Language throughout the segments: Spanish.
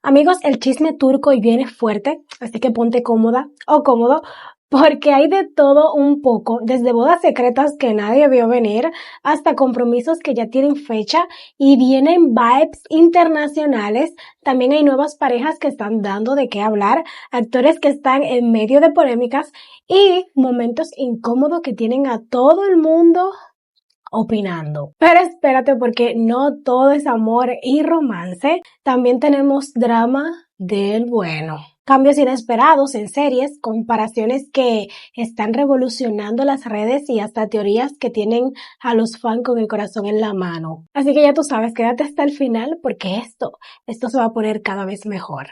Amigos, el chisme turco hoy viene fuerte, así que ponte cómoda o cómodo, porque hay de todo un poco, desde bodas secretas que nadie vio venir, hasta compromisos que ya tienen fecha y vienen vibes internacionales. También hay nuevas parejas que están dando de qué hablar, actores que están en medio de polémicas y momentos incómodos que tienen a todo el mundo opinando. Pero espérate, porque no todo es amor y romance, también tenemos drama del bueno. Cambios inesperados en series, comparaciones que están revolucionando las redes y hasta teorías que tienen a los fans con el corazón en la mano. Así que ya tú sabes, quédate hasta el final porque esto se va a poner cada vez mejor.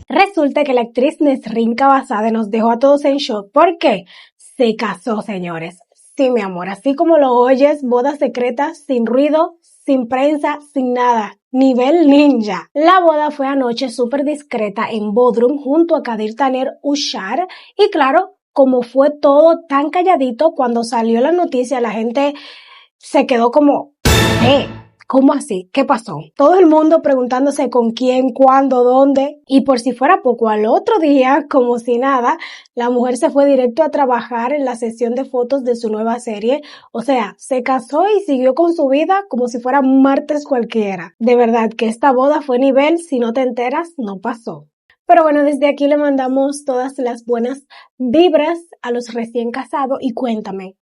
Resulta que la actriz Nesrin Cavazade nos dejó a todos en shock. ¿Por qué? Se casó, señores. Sí, mi amor, así como lo oyes, boda secreta, sin ruido, sin prensa, sin nada. Nivel ninja. La boda fue anoche súper discreta en Bodrum junto a Kadir Taner Ushar. Y claro, como fue todo tan calladito, cuando salió la noticia la gente se quedó como, ¿cómo así? ¿Qué pasó? Todo el mundo preguntándose con quién, cuándo, dónde. Y por si fuera poco, al otro día, como si nada, la mujer se fue directo a trabajar en la sesión de fotos de su nueva serie. O sea, se casó y siguió con su vida como si fuera un martes cualquiera. De verdad que esta boda fue nivel, si no te enteras, no pasó. Pero bueno, desde aquí le mandamos todas las buenas vibras a los recién casados y cuéntame,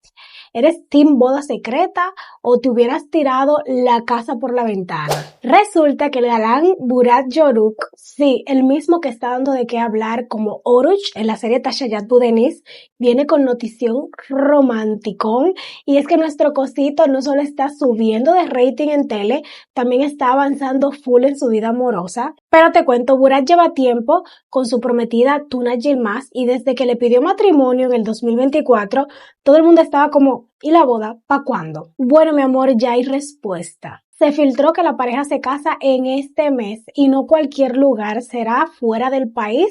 ¿eres team boda secreta o te hubieras tirado la casa por la ventana? Resulta que el galán Burak Yörük, sí, el mismo que está dando de qué hablar como Oruç en la serie Taşayat Bu Deniz, viene con notición romanticón, y es que nuestro cosito no solo está subiendo de rating en tele, también está avanzando full en su vida amorosa. Pero te cuento, Burak lleva tiempo con su prometida Tuna Yilmaz y desde que le pidió matrimonio en el 2024, todo el mundo estaba como, ¿y la boda? ¿Pa' cuándo? Bueno, mi amor, ya hay respuesta. Se filtró que la pareja se casa en este mes y no cualquier lugar, será fuera del país,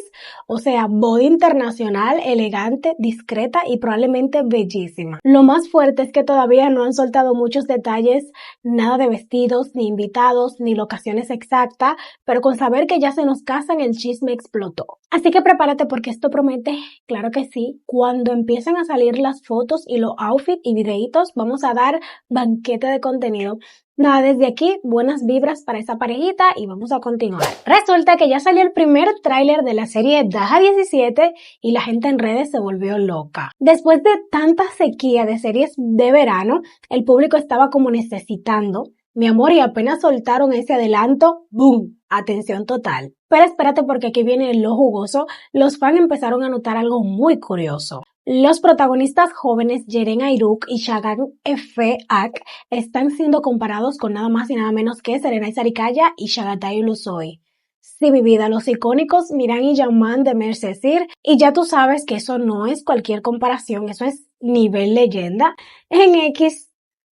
o sea, boda internacional, elegante, discreta y probablemente bellísima. Lo más fuerte es que todavía no han soltado muchos detalles, nada de vestidos, ni invitados, ni locaciones exactas, pero con saber que ya se nos casan el chisme explotó. Así que prepárate porque esto promete, claro que sí, cuando empiecen a salir las fotos y los outfits y videitos, vamos a dar banquete de contenido. Nada, desde aquí, buenas vibras para esa parejita y vamos a continuar. Resulta que ya salió el primer tráiler de la serie Daha 17 y la gente en redes se volvió loca. Después de tanta sequía de series de verano, el público estaba como necesitando, mi amor, y apenas soltaron ese adelanto, ¡boom! Atención total. Pero espérate porque aquí viene lo jugoso, los fans empezaron a notar algo muy curioso. Los protagonistas jóvenes Ceren Ayruk y Şahan Efe Ak están siendo comparados con nada más y nada menos que Serenay Sarıkaya y Çağatay Ulusoy. Sí, mi vida, los icónicos Miran y Yaman de Mercesir, y ya tú sabes que eso no es cualquier comparación, eso es nivel leyenda. En X,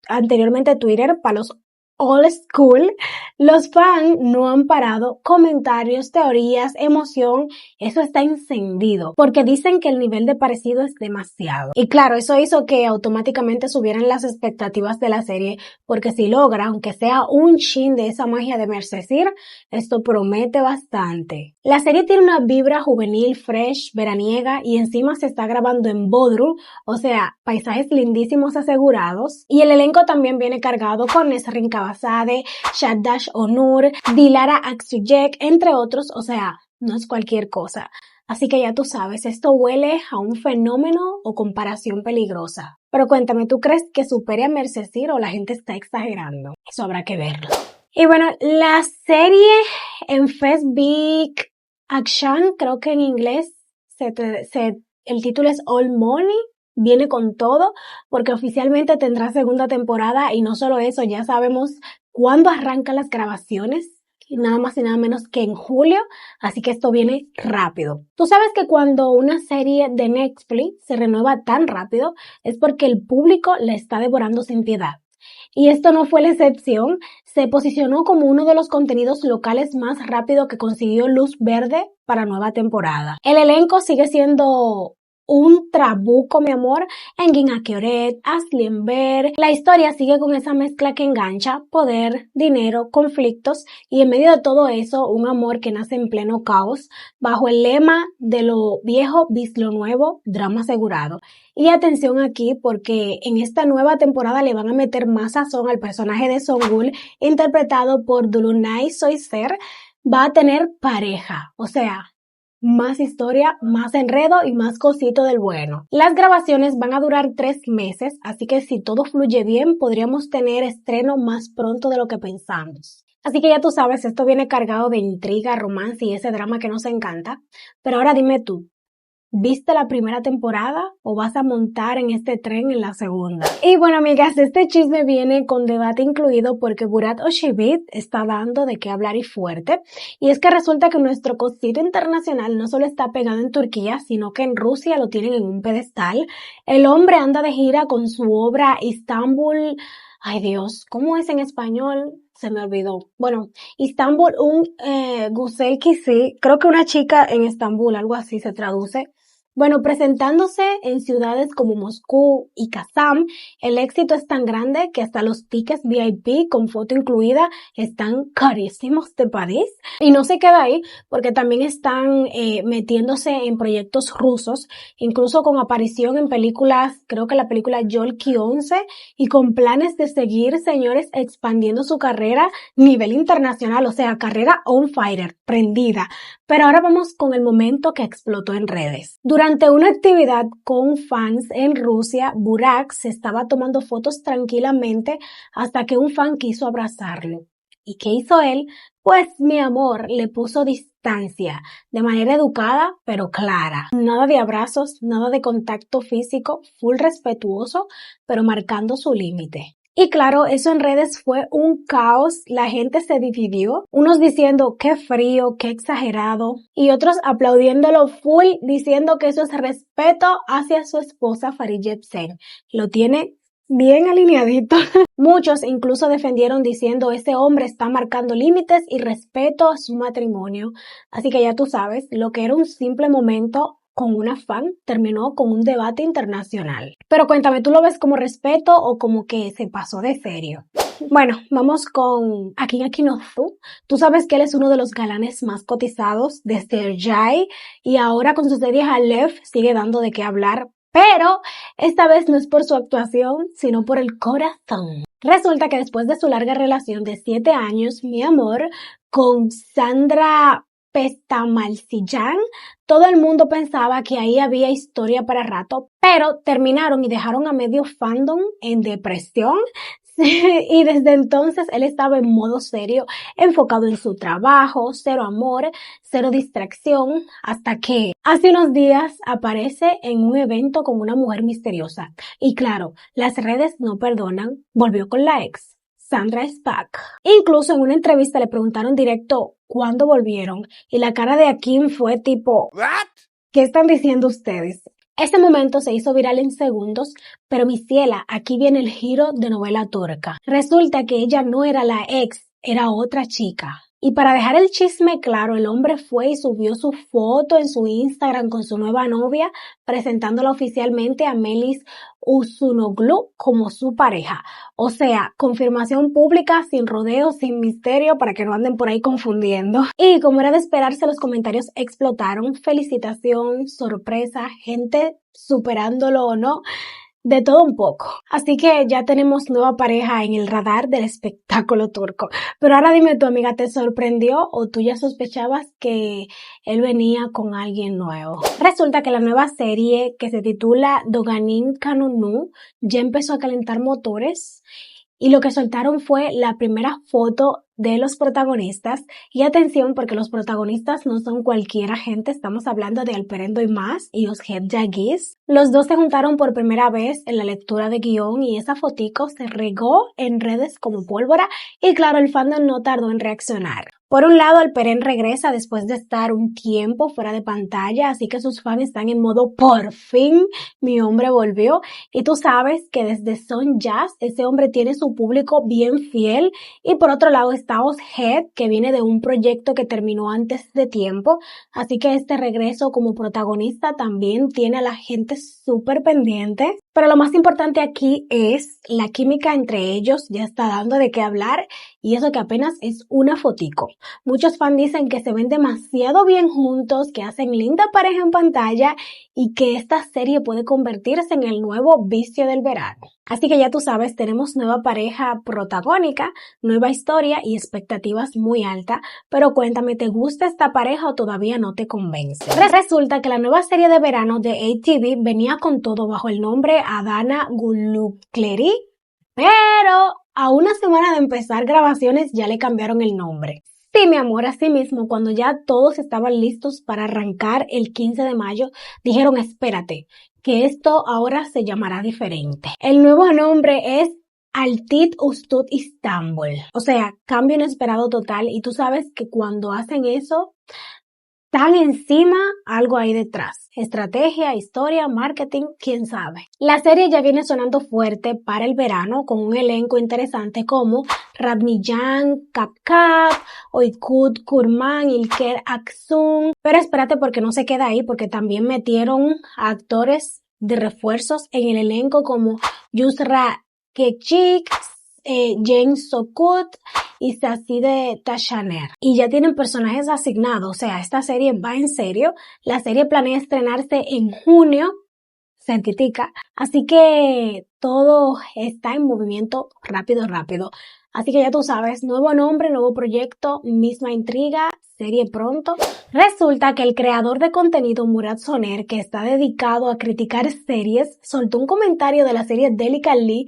anteriormente Twitter, para los old school, los fans no han parado, comentarios, teorías, emoción, eso está encendido, porque dicen que el nivel de parecido es demasiado. Y claro, eso hizo que automáticamente subieran las expectativas de la serie, porque si logra, aunque sea un chin de esa magia de Mercesir, esto promete bastante. La serie tiene una vibra juvenil, fresh, veraniega, y encima se está grabando en Bodrum, o sea, paisajes lindísimos asegurados, y el elenco también viene cargado con Nesrin Cavazade, Shahdash Onur, Dilara Aksuyek, entre otros, o sea, no es cualquier cosa. Así que ya tú sabes, esto huele a un fenómeno o comparación peligrosa. Pero cuéntame, ¿tú crees que supere a Mercesir o la gente está exagerando? Eso habrá que verlo. Y bueno, la serie en First Big Action, creo que en inglés el título es All Money. Viene con todo porque oficialmente tendrá segunda temporada y no solo eso, ya sabemos cuándo arrancan las grabaciones, y nada más y nada menos que en julio, así que esto viene rápido. Tú sabes que cuando una serie de Netflix se renueva tan rápido es porque el público la está devorando sin piedad. Y esto no fue la excepción, se posicionó como uno de los contenidos locales más rápido que consiguió luz verde para nueva temporada. El elenco sigue siendo un trabuco, mi amor, en Gina Kioret, Ashley Enver. La historia sigue con esa mezcla que engancha, poder, dinero, conflictos y en medio de todo eso, un amor que nace en pleno caos, bajo el lema de lo viejo vis lo nuevo, drama asegurado. Y atención aquí porque en esta nueva temporada le van a meter más sazón al personaje de Song-gul, interpretado por Dulunay Soiser. Va a tener pareja, o sea, más historia, más enredo y más cosito del bueno. Las grabaciones van a durar 3 meses, así que si todo fluye bien, podríamos tener estreno más pronto de lo que pensamos. Así que ya tú sabes, esto viene cargado de intriga, romance y ese drama que nos encanta. Pero ahora dime tú, ¿viste la primera temporada o vas a montar en este tren en la segunda? Y bueno, amigas, este chisme viene con debate incluido porque Burak Özçivit está dando de qué hablar y fuerte. Y es que resulta que nuestro cosito internacional no solo está pegado en Turquía, sino que en Rusia lo tienen en un pedestal. El hombre anda de gira con su obra Istanbul. Ay Dios, ¿cómo es en español? Se me olvidó. Bueno, Istanbul, Güzel Kişi, creo que una chica en Estambul, algo así se traduce. Bueno, presentándose en ciudades como Moscú y Kazán, el éxito es tan grande que hasta los tickets VIP con foto incluida están carísimos de París. Y no se queda ahí, porque también están metiéndose en proyectos rusos, incluso con aparición en películas, creo que la película Yolki 11, y con planes de seguir, señores, expandiendo su carrera nivel internacional, o sea, carrera on fire, prendida. Pero ahora vamos con el momento que explotó en redes. Durante una actividad con fans en Rusia, Burak se estaba tomando fotos tranquilamente hasta que un fan quiso abrazarlo. ¿Y qué hizo él? Pues mi amor, le puso distancia, de manera educada pero clara. Nada de abrazos, nada de contacto físico, full respetuoso, pero marcando su límite. Y claro, eso en redes fue un caos, la gente se dividió, unos diciendo qué frío, qué exagerado, y otros aplaudiéndolo full, diciendo que eso es respeto hacia su esposa Farid Yebsen. Lo tiene bien alineadito. Muchos incluso defendieron diciendo ese hombre está marcando límites y respeto a su matrimonio. Así que ya tú sabes, lo que era un simple momento con una fan terminó con un debate internacional. Pero cuéntame, ¿tú lo ves como respeto o como que se pasó de serio? Bueno, vamos con Akin Akinozu. Tú sabes que él es uno de los galanes más cotizados desde Jai y ahora con su serie Aleph sigue dando de qué hablar. Pero esta vez no es por su actuación, sino por el corazón. Resulta que después de su larga relación de 7 años, mi amor, con Sandra Pestamalcillán, todo el mundo pensaba que ahí había historia para rato, pero terminaron y dejaron a medio fandom en depresión. Y desde entonces él estaba en modo serio, enfocado en su trabajo, cero amor, cero distracción, hasta que hace unos días aparece en un evento con una mujer misteriosa. Y claro, las redes no perdonan, volvió con la ex. Sandra is back. Incluso en una entrevista le preguntaron directo cuándo volvieron y la cara de Akin fue tipo, ¿what? ¿Qué están diciendo ustedes? Ese momento se hizo viral en segundos, pero mi ciela, aquí viene el giro de novela turca. Resulta que ella no era la ex, era otra chica. Y para dejar el chisme claro, el hombre fue y subió su foto en su Instagram con su nueva novia, presentándola oficialmente a Melis Uzunoglu como su pareja. O sea, confirmación pública, sin rodeos, sin misterio, para que no anden por ahí confundiendo. Y como era de esperarse, los comentarios explotaron. Felicitación, sorpresa, gente superándolo o no. De todo un poco. Así que ya tenemos nueva pareja en el radar del espectáculo turco. Pero ahora dime tu amiga, ¿te sorprendió o tú ya sospechabas que él venía con alguien nuevo? Resulta que la nueva serie que se titula Doganin Kanunu ya empezó a calentar motores y lo que soltaron fue la primera foto de los protagonistas. Y atención, porque los protagonistas no son cualquier gente, estamos hablando de Alperen Doymaz y Özgür Cengiz. Los dos se juntaron por primera vez en la lectura de guión y esa fotico se regó en redes como pólvora y claro, el fandom no tardó en reaccionar. Por un lado, Alperen regresa después de estar un tiempo fuera de pantalla, así que sus fans están en modo por fin, mi hombre volvió. Y tú sabes que desde Son Jazz, ese hombre tiene su público bien fiel. Y por otro lado está Ozhead, que viene de un proyecto que terminó antes de tiempo, así que este regreso como protagonista también tiene a la gente súper pendiente. Pero lo más importante aquí es la química entre ellos, ya está dando de qué hablar y eso que apenas es una fotico. Muchos fans dicen que se ven demasiado bien juntos, que hacen linda pareja en pantalla y que esta serie puede convertirse en el nuevo vicio del verano. Así que ya tú sabes, tenemos nueva pareja protagónica, nueva historia y expectativas muy altas, pero cuéntame, ¿te gusta esta pareja o todavía no te convence? Resulta que la nueva serie de verano de ATV venía con todo bajo el nombre Adana Gulukleri, pero a una semana de empezar grabaciones ya le cambiaron el nombre. Sí, mi amor, así mismo, cuando ya todos estaban listos para arrancar el 15 de mayo, dijeron, espérate, que esto ahora se llamará diferente. El nuevo nombre es Altit Ustud Istanbul. O sea, cambio inesperado total y tú sabes que cuando hacen eso, tan encima, algo ahí detrás. Estrategia, historia, marketing, quién sabe. La serie ya viene sonando fuerte para el verano con un elenco interesante como Ravnijan Kapkap, Oykut Kurman, Ilker Aksun. Pero espérate porque no se queda ahí porque también metieron a actores de refuerzos en el elenco como Yusra Kechik, James Sokut y Sacide Tashaner. Y ya tienen personajes asignados, o sea, esta serie va en serio. La serie planea estrenarse en junio, cerquitica, así que todo está en movimiento rápido. Así que ya tú sabes, nuevo nombre, nuevo proyecto, misma intriga, serie pronto. Resulta que el creador de contenido Murat Soner, que está dedicado a criticar series, soltó un comentario de la serie Delicately,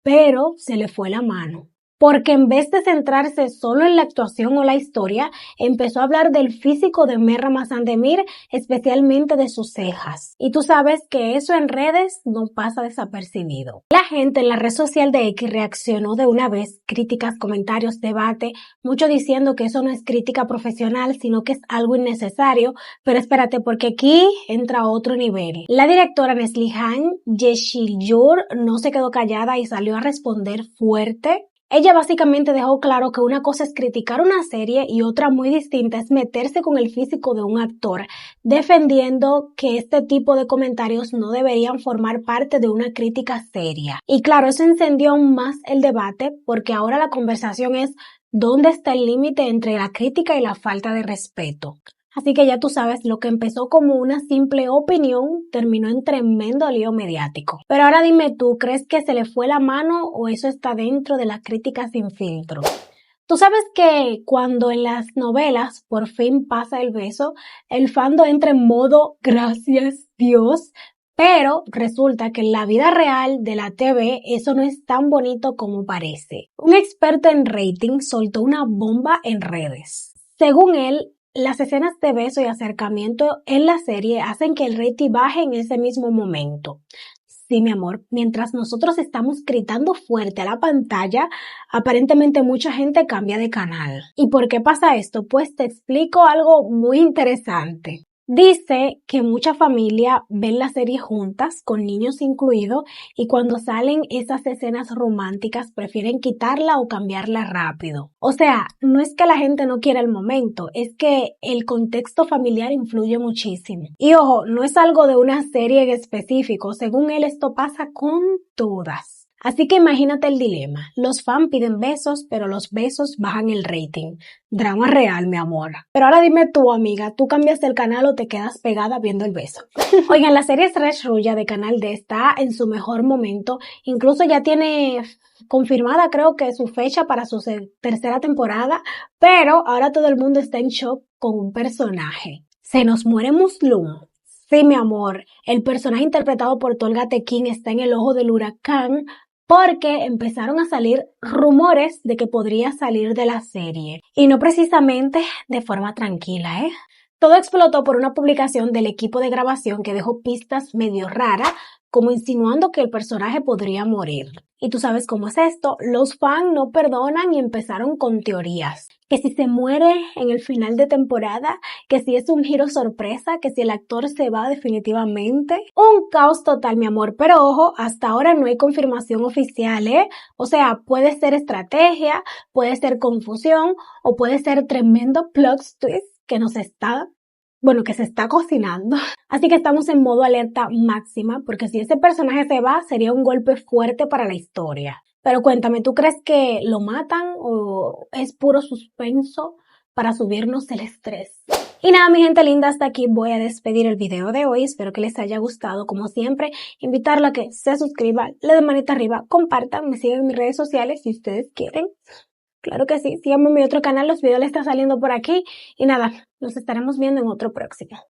pero se le fue la mano. Porque en vez de centrarse solo en la actuación o la historia, empezó a hablar del físico de Merra Mazandemir, especialmente de sus cejas. Y tú sabes que eso en redes no pasa desapercibido. La gente en la red social de X reaccionó de una vez, críticas, comentarios, debate, mucho diciendo que eso no es crítica profesional, sino que es algo innecesario, pero espérate porque aquí entra otro nivel. La directora Neslihan Yeşilyurt no se quedó callada y salió a responder fuerte. Ella básicamente dejó claro que una cosa es criticar una serie y otra muy distinta es meterse con el físico de un actor, defendiendo que este tipo de comentarios no deberían formar parte de una crítica seria. Y claro, eso encendió aún más el debate porque ahora la conversación es ¿dónde está el límite entre la crítica y la falta de respeto? Así que ya tú sabes, lo que empezó como una simple opinión terminó en tremendo lío mediático. Pero ahora dime tú, ¿crees que se le fue la mano o eso está dentro de la crítica sin filtro? Tú sabes que cuando en las novelas por fin pasa el beso, el fandom entra en modo gracias Dios, pero resulta que en la vida real de la TV eso no es tan bonito como parece. Un experto en rating soltó una bomba en redes. Según él, las escenas de beso y acercamiento en la serie hacen que el rating baje en ese mismo momento. Sí, mi amor, mientras nosotros estamos gritando fuerte a la pantalla, aparentemente mucha gente cambia de canal. ¿Y por qué pasa esto? Pues te explico algo muy interesante. Dice que mucha familia ven la serie juntas, con niños incluidos, y cuando salen esas escenas románticas prefieren quitarla o cambiarla rápido. O sea, no es que la gente no quiera el momento, es que el contexto familiar influye muchísimo. Y ojo, no es algo de una serie en específico, según él esto pasa con todas. Así que imagínate el dilema. Los fans piden besos, pero los besos bajan el rating. Drama real, mi amor. Pero ahora dime tú, amiga, ¿tú cambias el canal o te quedas pegada viendo el beso? Oigan, la serie Stretch Ruya de Canal D está en su mejor momento. Incluso ya tiene confirmada, creo que su fecha para su tercera temporada. Pero ahora todo el mundo está en shock con un personaje. Se nos muere Muslum. Sí, mi amor, el personaje interpretado por Tolga Tekin está en el ojo del huracán porque empezaron a salir rumores de que podría salir de la serie. Y no precisamente de forma tranquila, Todo explotó por una publicación del equipo de grabación que dejó pistas medio raras, como insinuando que el personaje podría morir. Y tú sabes cómo es esto, los fans no perdonan y empezaron con teorías. que si se muere en el final de temporada, que si es un giro sorpresa, que si el actor se va definitivamente. Un caos total, mi amor, pero ojo, hasta ahora no hay confirmación oficial, ¿eh? O sea, puede ser estrategia, puede ser confusión o puede ser tremendo plot twist que se está cocinando. Así que estamos en modo alerta máxima, porque si ese personaje se va, sería un golpe fuerte para la historia. Pero cuéntame, ¿tú crees que lo matan o es puro suspenso para subirnos el estrés? Y nada, mi gente linda, hasta aquí voy a despedir el video de hoy. Espero que les haya gustado. Como siempre, invitarla a que se suscriba, le den manita arriba, compartan, me sigan en mis redes sociales si ustedes quieren. Claro que sí, síganme en mi otro canal, los videos les están saliendo por aquí. Y nada, nos estaremos viendo en otro próximo.